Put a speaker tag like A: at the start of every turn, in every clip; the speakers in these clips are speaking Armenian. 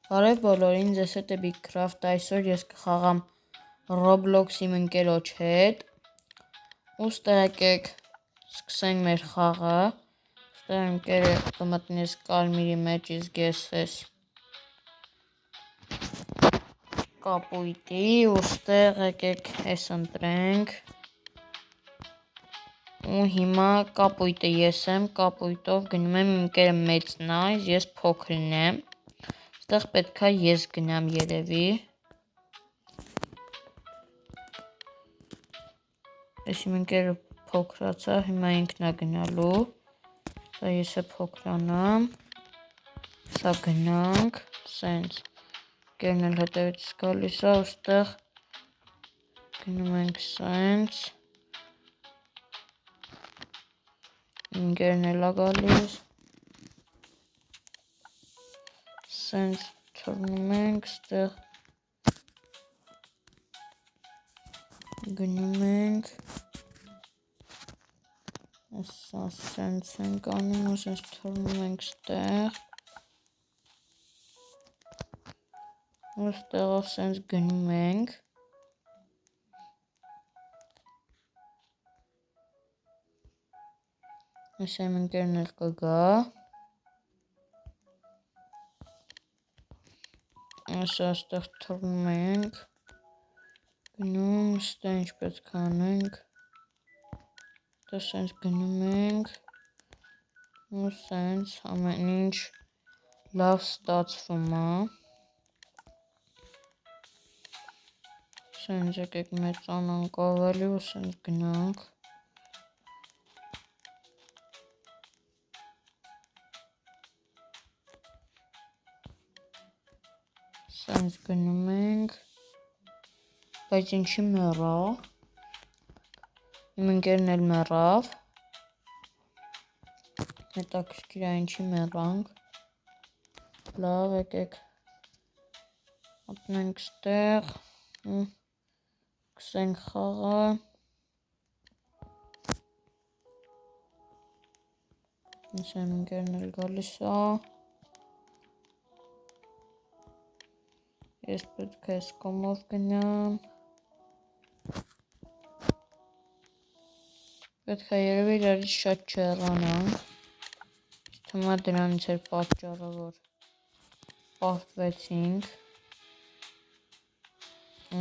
A: Բարև բոլորին, ձեզ հետ է Bigcraft, այսօր ես կխաղամ Roblox իմ ընկերոջ հետ ուստեղ եկեք սկսենք մեր խաղը ուստեղ ընկերը կմտնի ես կարմիրի մեջ, իսկ ես ես կապույտի ուստեղ եկեք ես ընտրենք ու հիմա կապույտը ես եմ, կապույտով գնում եմ, իմ ընկերը մեծն է, ես փոքրն եմ Այստեղ պետք է ես գնամ երևի Ես իմ ընկերը փոքրացա, հիմա ինքն է գնալու Սա ես է փոքրանամ Սա գնանք Սենց Ընկերն էլ հետևից գալիս է ուստեղ Գնում ենք սենց Ընկերն էլ է գալիս Սենց թռնում ենք, ստեղ գնում ենք, սա սենց ենք անում ու սենց թռնում ենք ստեղ ու ստեղով սենց գնում ենք Ես եմ ընկերն էլ կգա Ասա ստեղ թռնում ենք Գնում, ստեղ ինչ պետք է անենք Դա սենց գնում ենք ու սենց ամեն ինչ լավ ստացվում է Սենց եկեք մեծանանք ավելի ու սենց գնանք Սենց գնում ենք Բայց ինչի մեռա Իմ ընկերն էլ մեռավ Հետաքրքիր է ինչի մեռանք Լավ եկեք Մտնենք ստեղ ու սկսենք խաղը Ես եմ ընկերն էլ գալիս է Ես պետք է ես կոմով գնամ Պետք է երևի իրարից շատ չհեռանանք Թվում է դրանից էր պատճառը, որ պարտվեցինք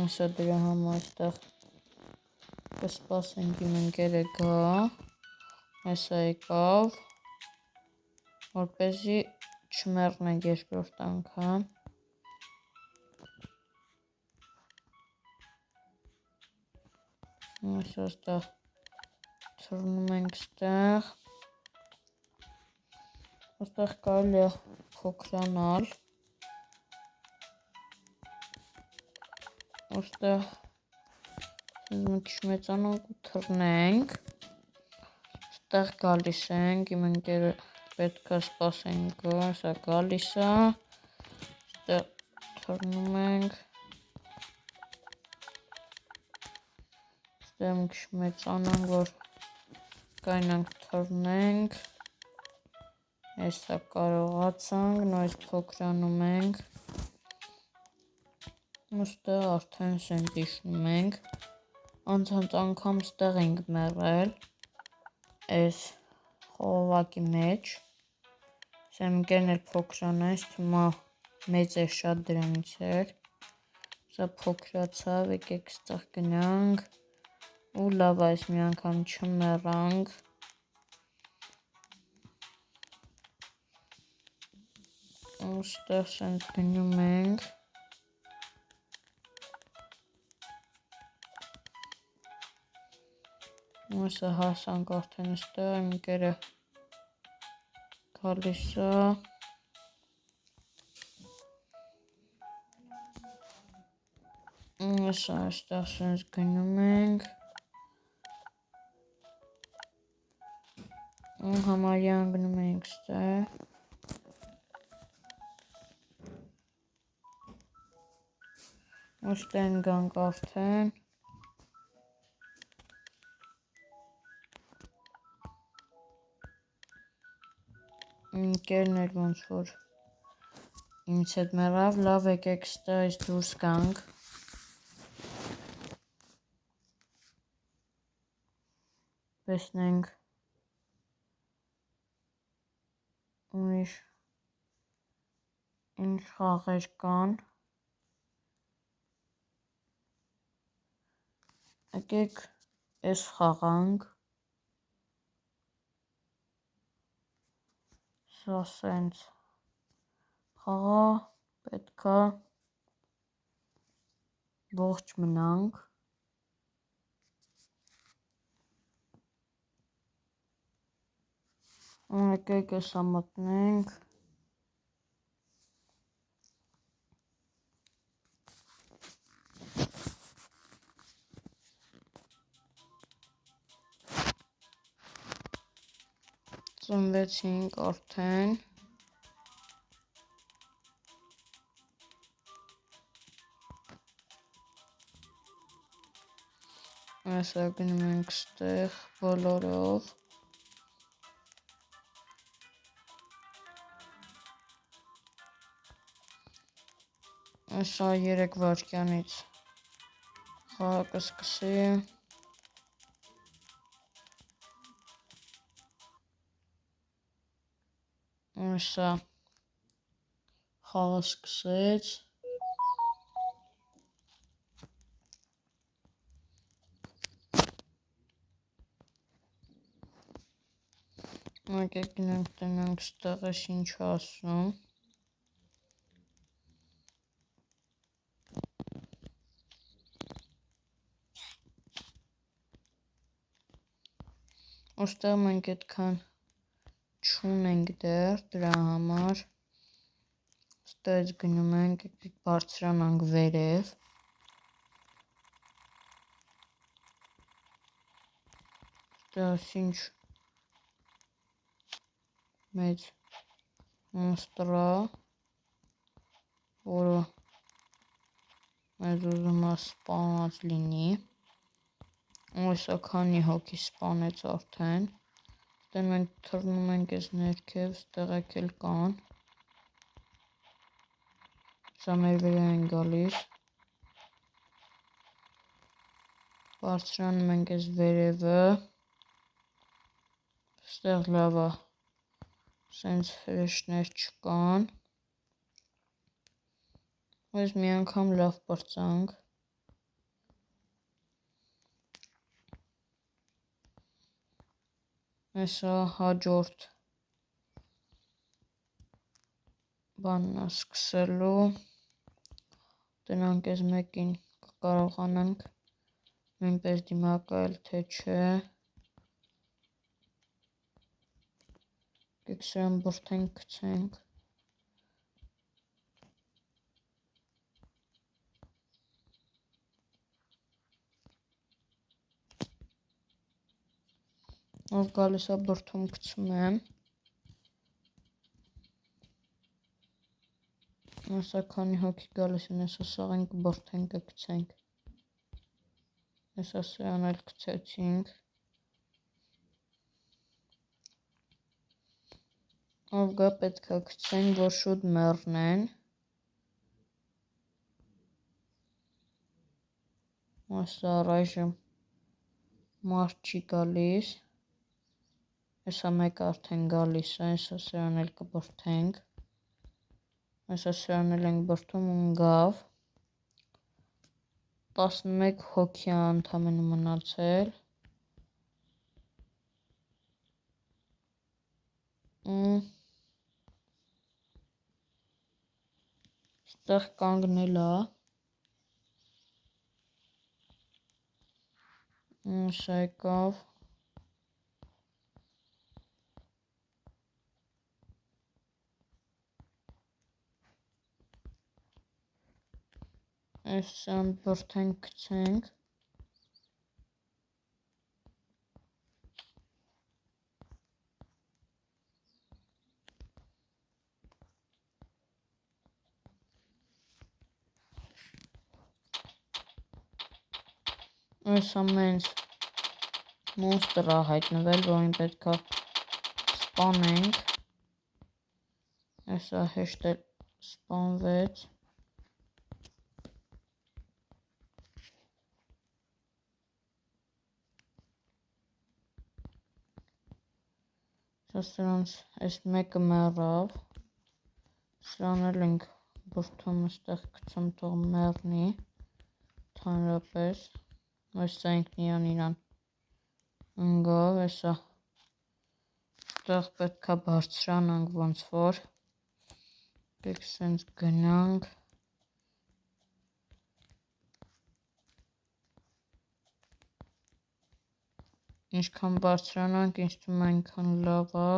A: Ասա դրա համար այստեղ կսպասենք իմ ընկերը գա Այսա եկավ Որպեսզի չմեռնենք երկրորդ անգամ Այսա ստեղ թռնում ենք ստեղ Այստեղ կարելի է փոքրանալ Այստեղ մի քիչ մեծանանք ու թռնենք Այստեղ գալիս ենք, իմ ընկերը պետք է սպասենք գա, սա գալիս է Այստեղ թռնում ենք Այստեղ մի քիչ մեծանանք, որ կայնանք թռնենք Այսա կարողացանք, նույնիսկ փոքրանում ենք Այստեղ արդեն սենց իջնում ենք Անցած անգամ ստեղ ենք մեռել Այս խողովակի մեջ Ես եմ ընկերն էլ փոքրանա, ես թվում է մեծ էր շատ դրանից էր Սա փոքրացավ, եկեք ստեղ գնանք ու լավ այս մի անգամ չմեռանք ու ստեղ սենց գնում ենք Այսա հասանք արդեն ստեղ, իմ ընկերը գալիս է Այսա այստեղ սենց գնում ենք ու համարյա ընկնում ենք ստեղ ու ստեղ ընկանք արդեն Ընկերն էլ ոնց որ ինձ հետ մեռավ, լավ եկեք ստեղից դուրս գանք։ Տեսնենք ուրիշ ինչ խաղեր կան։ Եկեք էս խաղանք։ Սա սենց խաղա պետքա ողջ մնանք։ Եկեք էսա մտնենք։ Ծնվեցինք արդեն։ Այսա գնում ենք ստեղ բոլորով։ Այսա 3 վայրկյանից խաղը կսկսի։ Այսա խաղը սկսեց։ Եկեք գնանք տնանք ստեղս ինչ ասում։ Ոստեղ մենք այդքան չունենք դեռ, դրա համար ստեղից գնում ենք, եկեք բարձրանանք վերև։ Ստեղից ինչ մեծ մոնստրա, որը մեզ ուզում է սպանած լինի։ Այսա քանի հոգի սպանեց արդեն։ Ստեղ մենք թռնում ենք ես ներքև, ստեղեք էլ կան։ Սա մեր վրա են գալիս։ Բարձրանում ենք ես վերևը։ Ստեղ լավա սենց հրեշներ չկան։ Այս մի անգամ լավ պրծանք։ Այսա հաջորդ բանն է սկսելու։ Տնանք ես մեկին կկարողանանք նույնպես դիմակայել, թե չէ։ Եկեք սրան բրդենք գցենք։ Ով գալիս է բրդում գցում եմ։ Այսա քանի հոգի գալիս են, այսա սաղենք բրդենք գցենք։ Այսա սրան էլ գցեցինք։ Ով գա պետք է գցենք, որ շուտ մեռնեն։ Այսա առայժմ մարդ չի գալիս։ Այսա մեկ արդեն գալիս է, այսա սրան էլ կբրդենք։ Այսա սրան էլ ենք բրդում ու ընկավ։ 11 հոգի է ընդամենը մնացել։ Ստեղ կանգնել է։ Այսա եկավ։ Այսան բրդենք գցենք։ Այս ամենից մոնստր է հայտնվել, որին պետք է սպանենք։ Այսա հեշտ է սպանվեց։ Սրանց այս մեկը մեռավ, սրան էլ ենք բրդում այստեղ գցում թող մեռնի, թանրապես, այսա ինքն իրան ընգավ, այսա այստեղ պետքա բարձրանանք ոնց որ, դեք սենց գնանք, ինչքան բարձրանանք, ինձ թվում է այնքան լավ է։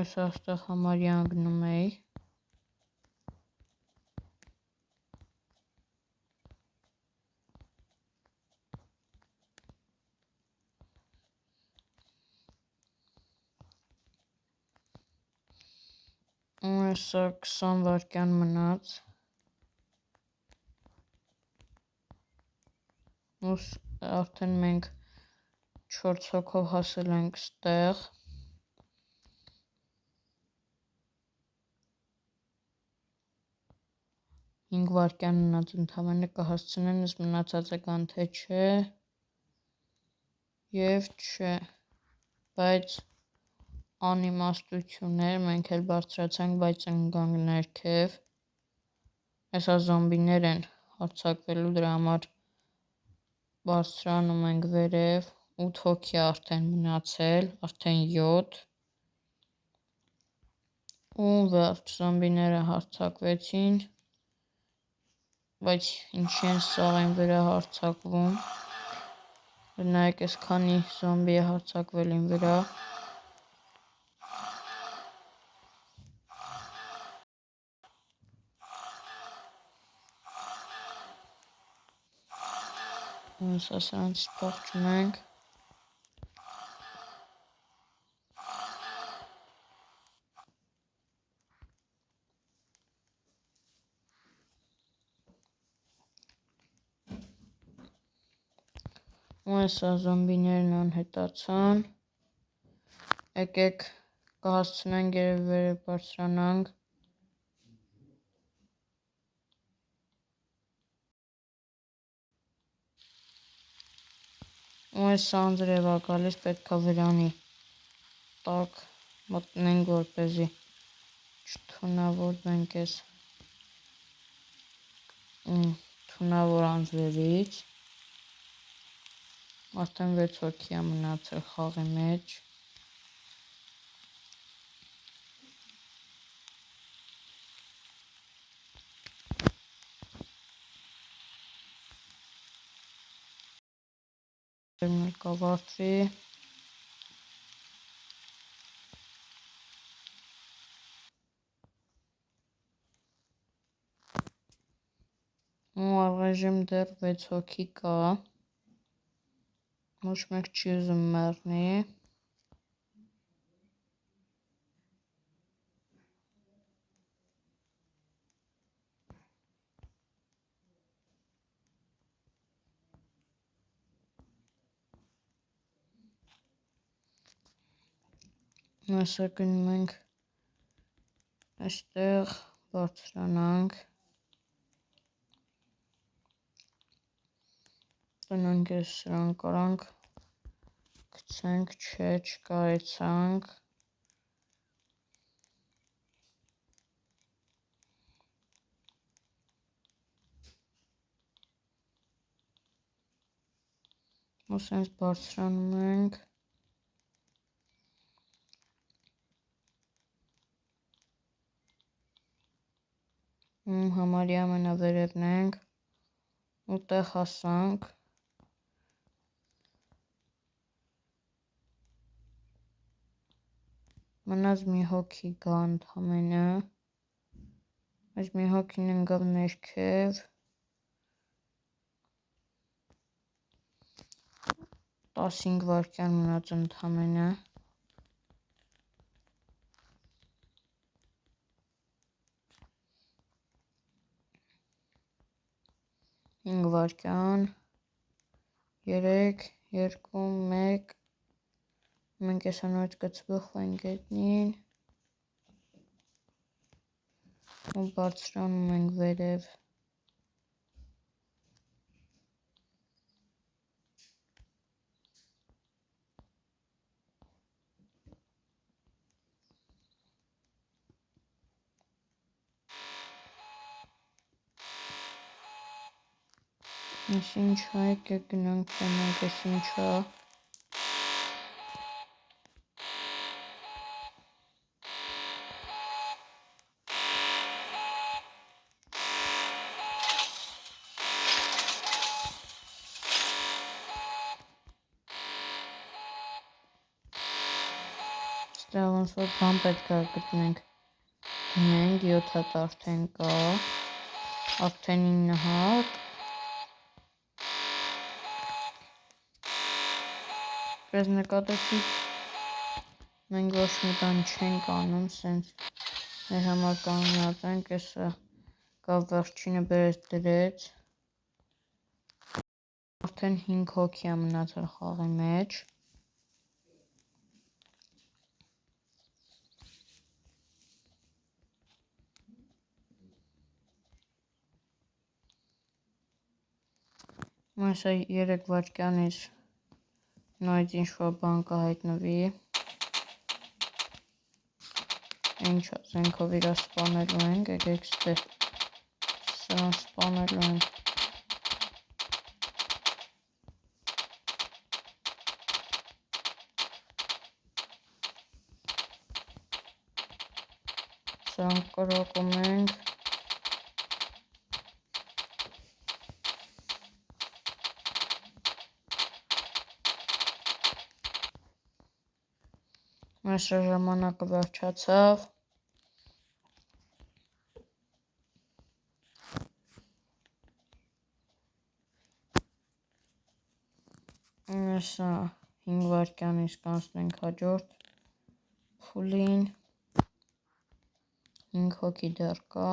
A: Այս այստեղ համարյա անգնում էի։ Այսա 20 վայրկյան մնաց։ Արդեն մենք 4 հոգով հասել ենք ստեղ։ Հինգ վայրկյան մնաց ընդամենը կհասցնեն, ես մնացածը կան թե չէ։ Եվ չէ, բայց անիմաստություններ, մենք էլ բարձրացանք, բայց ընկանք ներքև։ Այսա զոմբիներ են հարձակվելու, դրա համար բարձրանում ենք վերև, 8 հոգի արդեն մնացել, արդեն 7 ու վերջ, զոմբիները հարձակվեցին, բայց ինչի են սաղ են վրա հարձակվում, նայեք ես քանի զոմբի է հարձակվել իմ վրա, սրանցից փախչում ենք, ու այսա զոմբիներն անհետացան, եկեք կհասցնենք երևի վերև բարձրանանք, ու այս անձրև է գալիս, պետքա վրանի տակ մտնենք, որպեսզի չթունավորվենք այս թունավոր անձրևից, արդեն 6 հոգի է մնացել խաղի մեջ, կավարտվի, ու առայժմ դեռ 6 հոգի կա, ոչ մեկ չի ուզում մեռնի, այսա գնում ենք այստեղ բարձրանանք, տնանք ես սրան կարանք, գցենք, չէ, չկարեցանք, ու սենց բարձրանում ենք, համարյա ամենավերևն ենք, ու տեղ հասանք, մնաց մի հոգի գա ընդամենը, այս մի հոգին ընկավ ներքև, 15 վայրկյան մնաց ընդամենը, 5 վայրկյան, 3, 2, 1, Մենք այսանոց կծբխվենք ետնին ու բարձրանում ենք վերև։ Այս ինչա եկեք գնանք տենանք այս ինչա։ Ստեղ ոնց որ բան պետք է գտնենք, դնենք 7 հատ արդեն կա, արդեն 9 հատ։ Պես նկատեցիք, մենք ոչ մի բան չենք անում, սենց մեր համար կանոնած ենք, էսը կա վերջինը բերեց դրեց, արդեն 5 հոգի է մնացել խաղի մեջ։ Այսա 3 վայրկյանից նույնից ինչ-որ բան կհայտնվի, ինչա զենքով իրա սպանելու ենք, եկեք ստեղ սրան սպանելու ենք։ Սրան կրոկում ենք։ Այսա ժամանակը վերջացավ։ Այսա 5 վայրկյանից կանցնենք հաջորդ փուլին, 5 հոգի դեռ կա,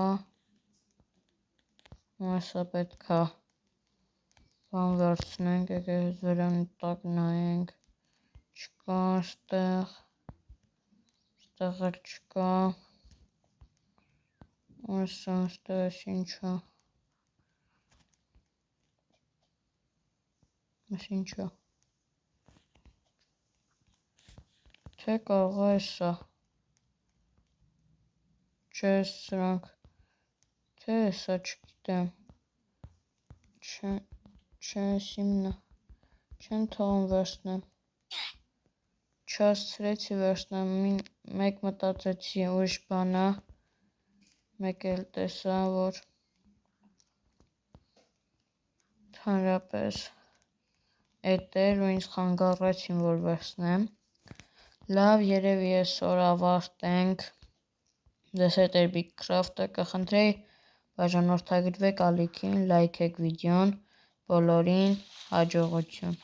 A: այսա պետքա բան վերցնենք, եկեք վերանի տակ նայենք, չկա ստեղ, ստեղ էլ չկա, այսա ստեղ ես ինչա, ես ինչա, թե կարող է էսա, չէ սրանք, թե էսա չգիտեմ, չէ ես իմնա, չեմ թողում վերցնեմ, չհասցրեցի վերցնեմ, մեկ մտածեցի ուրիշ բան ա, մեկ էլ տեսա, որ հանրապես էդ էր ու ինձ խանգարեցին, որ վերցնեմ։ Լավ, երևի այսօր ավարտենք, դες հետ էր Big Craft-ը, կխնդրեի բաժանորդագրվեք ալիքին, լայքեք վիդեոն, բոլորին հաջողություն։